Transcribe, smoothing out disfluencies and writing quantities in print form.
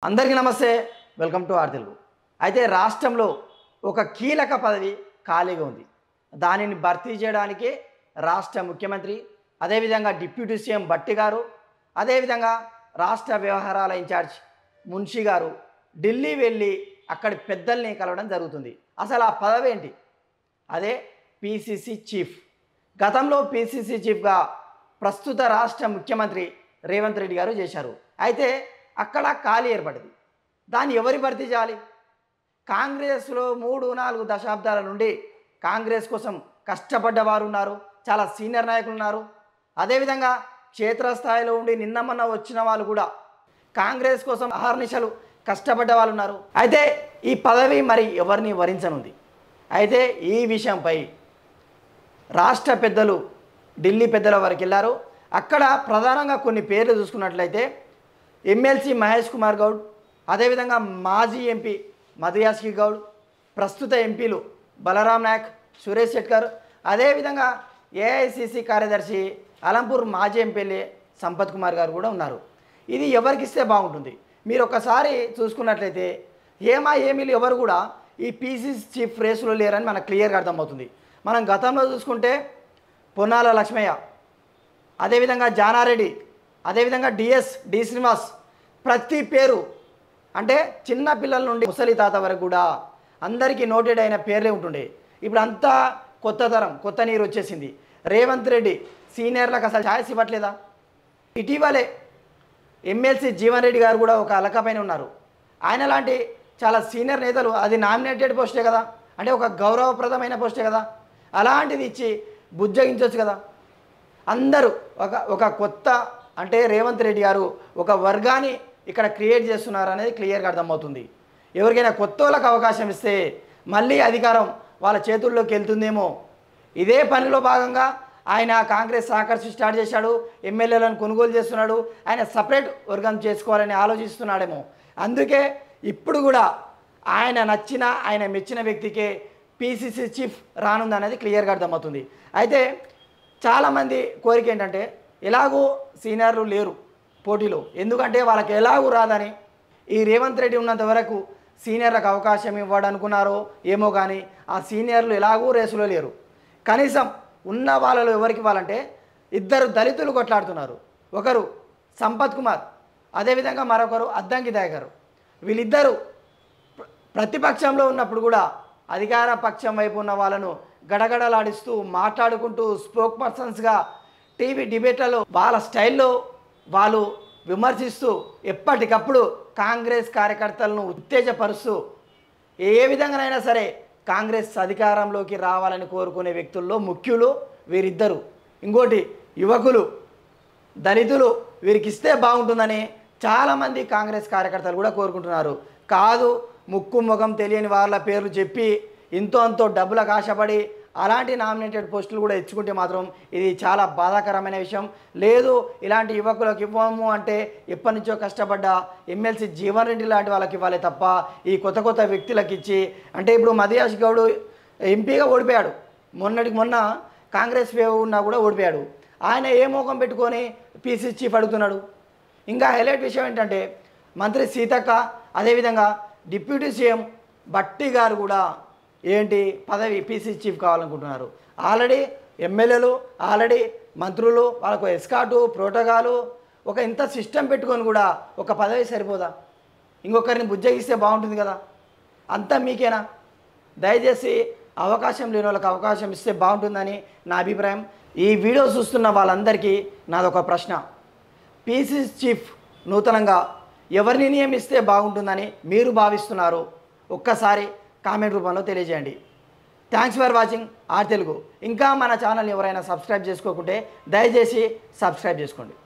అందరికీ నమస్తే welcome to are Telugu అయితే రాష్ట్రంలో ఒక కీలక పదవి ఖాళీగా ఉంది దానిని భర్తీ చేయడానికి రాష్ట్ర ముఖ్యమంత్రి అదేవిధంగా డిప్యూటీ సీఎం భట్టి గారు అదేవిధంగా రాష్ట్ర వ్యవహారాల ఇన్ఛార్జ్ మున్షి గారు ఢిల్లీ వెళ్ళి అక్కడి పెద్దల్ని కలవడం జరుగుతుంది అసలు ఆ పదవి ఏంటి అదే పిసిసి చీఫ్ గతంలో పిసిసి చీఫ్గా ప్రస్తుత రాష్ట్ర ముఖ్యమంత్రి రేవంత్ రెడ్డి గారు చేశారు అయితే అక్కడ ఖాళీ ఏర్పడింది దాన్ని ఎవరు భర్తీ చేయాలి కాంగ్రెస్లో 3-4 దశాబ్దాల నుండి కాంగ్రెస్ కోసం కష్టపడ్డ వారు ఉన్నారు చాలా సీనియర్ నాయకులు ఉన్నారు అదేవిధంగా క్షేత్రస్థాయిలో ఉండి నిన్నమన్న వచ్చిన వాళ్ళు కూడా కాంగ్రెస్ కోసం అహర్నిశలు కష్టపడ్డ వాళ్ళు ఉన్నారు అయితే ఈ పదవి మరి ఎవరిని వరించనుంది అయితే ఈ విషయంపై రాష్ట్ర పెద్దలు ఢిల్లీ పెద్దల వరకు వెళ్ళారు అక్కడ ప్రధానంగా కొన్ని పేర్లు చూసుకున్నట్లయితే ఎమ్మెల్సీ మహేష్ కుమార్ గౌడ్ అదేవిధంగా మాజీ ఎంపీ మధుయాస్కి గౌడ్ ప్రస్తుత ఎంపీలు బలరాం నాయక్ సురేష్ శెట్కర్ అదేవిధంగా ఏఐసిసి కార్యదర్శి అలంపూర్ మాజీ ఎమ్మెల్యే సంపత్ కుమార్ గారు కూడా ఉన్నారు ఇది ఎవరికి ఇస్తే బాగుంటుంది మీరు ఒకసారి చూసుకున్నట్లయితే ఏమీలు ఎవరు కూడా ఈ పిసిసి చీఫ్ రేసులో లేరని మనకు క్లియర్గా అర్థమవుతుంది మనం గతంలో చూసుకుంటే పొన్నాల లక్ష్మయ్య అదేవిధంగా జానారెడ్డి అదేవిధంగా డి శ్రీనివాస్ ప్రతి పేరు అంటే చిన్న పిల్లల నుండి ముసలి తాత వరకు కూడా అందరికీ నోటెడ్ అయిన పేర్లే ఉంటుండే ఇప్పుడు అంతా కొత్త తరం కొత్త నీరు వచ్చేసింది రేవంత్ రెడ్డి సీనియర్లకు అసలు ఛాయిస్ ఇవ్వట్లేదా ఇటీవలే ఎమ్మెల్సీ జీవన్ రెడ్డి గారు కూడా ఒక అలకపైన ఉన్నారు ఆయన లాంటి చాలా సీనియర్ నేతలు అది నామినేటెడ్ పోస్టే కదా అంటే ఒక గౌరవప్రదమైన పోస్టే కదా అలాంటిది ఇచ్చి బుజ్జగించవచ్చు కదా అందరూ ఒక కొత్త అంటే రేవంత్ రెడ్డి గారు ఒక వర్గాన్ని ఇక్కడ క్రియేట్ చేస్తున్నారు అనేది క్లియర్గా అర్థమవుతుంది ఎవరికైనా కొత్త వాళ్ళకి అవకాశం ఇస్తే మళ్ళీ అధికారం వాళ్ళ చేతుల్లోకి వెళ్తుందేమో ఇదే పనిలో భాగంగా ఆయన కాంగ్రెస్ ఆకర్షి స్టార్ట్ చేశాడు ఎమ్మెల్యేలను కొనుగోలు చేస్తున్నాడు ఆయన సపరేట్ వర్గం చేసుకోవాలని ఆలోచిస్తున్నాడేమో అందుకే ఇప్పుడు కూడా ఆయన నచ్చిన ఆయన మెచ్చిన వ్యక్తికే పిసిసి చీఫ్ రానుందనేది క్లియర్గా అర్థమవుతుంది అయితే చాలామంది కోరిక ఏంటంటే ఎలాగూ సీనియర్లు లేరు పోటీలో ఎందుకంటే వాళ్ళకి ఎలాగూ రాదని ఈ రేవంత్ రెడ్డి ఉన్నంత వరకు సీనియర్లకు అవకాశం ఇవ్వడనుకున్నారో ఏమో కానీ ఆ సీనియర్లు ఎలాగూ రేసులో లేరు కనీసం ఉన్న వాళ్ళలో ఎవరికి ఇవ్వాలంటే ఇద్దరు దళితులు కొట్లాడుతున్నారు ఒకరు సంపత్ కుమార్ అదేవిధంగా మరొకరు అద్దంకి దయాకర్ వీళ్ళిద్దరూ ప్రతిపక్షంలో ఉన్నప్పుడు కూడా అధికార పక్షం వైపు ఉన్న వాళ్ళను గడగడలాడిస్తూ మాట్లాడుకుంటూ స్పోక్ పర్సన్స్గా టీవీ డిబేట్లలో వాళ్ళ స్టైల్లో వాళ్ళు విమర్శిస్తూ ఎప్పటికప్పుడు కాంగ్రెస్ కార్యకర్తలను ఉత్తేజపరుస్తూ ఏ విధంగానైనా సరే కాంగ్రెస్ అధికారంలోకి రావాలని కోరుకునే వ్యక్తుల్లో ముఖ్యులు వీరిద్దరు ఇంకోటి యువకులు దళితులు వీరికి ఇస్తే బాగుంటుందని చాలామంది కాంగ్రెస్ కార్యకర్తలు కూడా కోరుకుంటున్నారు కాదు ముక్కు ముఖం తెలియని వాళ్ళ పేర్లు చెప్పి ఇంతో అంతో డబ్బులకు ఆశపడి అలాంటి నామినేటెడ్ పోస్టులు కూడా ఇచ్చుకుంటే మాత్రం ఇది చాలా బాధాకరమైన విషయం లేదు ఇలాంటి యువకులకు ఇవ్వము అంటే ఎప్పటి నుంచో కష్టపడ్డ ఎమ్మెల్సీ జీవన్ రెడ్డి లాంటి వాళ్ళకి ఇవ్వాలి తప్ప ఈ కొత్త వ్యక్తులకు ఇచ్చి అంటే ఇప్పుడు మధుయాష్ గౌడ్ ఎంపీగా ఓడిపోయాడు మొన్న కాంగ్రెస్ వేవ్ ఉన్నా కూడా ఓడిపోయాడు ఆయన ఏ మోకం పెట్టుకొని పిసిసి చీఫ్ అడుగుతున్నాడు ఇంకా హైలైట్ విషయం ఏంటంటే మంత్రి సీతక్క అదేవిధంగా డిప్యూటీ సీఎం భట్టి గారు కూడా ఏంటి పదవి పిసిసి చీఫ్ కావాలనుకుంటున్నారు ఆల్రెడీ ఎమ్మెల్యేలు ఆల్రెడీ మంత్రులు వాళ్ళకు ఎస్కాటు ప్రోటోకాలు ఒక ఇంత సిస్టమ్ పెట్టుకొని కూడా ఒక పదవి సరిపోదా ఇంకొకరిని బుజ్జగిస్తే బాగుంటుంది కదా అంతా మీకేనా దయచేసి అవకాశం లేని వాళ్ళకి అవకాశం ఇస్తే బాగుంటుందని నా అభిప్రాయం ఈ వీడియో చూస్తున్న వాళ్ళందరికీ నాదొక ప్రశ్న పిసిసి చీఫ్ నూతనంగా ఎవరిని నియమిస్తే బాగుంటుందని మీరు భావిస్తున్నారు ఒక్కసారి కామెంట్ రూపంలో తెలియజేయండి thanks for watching R Telugu ఇంకా మన ఛానల్ ఎవరైనా సబ్స్క్రైబ్ చేసుకోకుంటే దయచేసి సబ్స్క్రైబ్ చేసుకోండి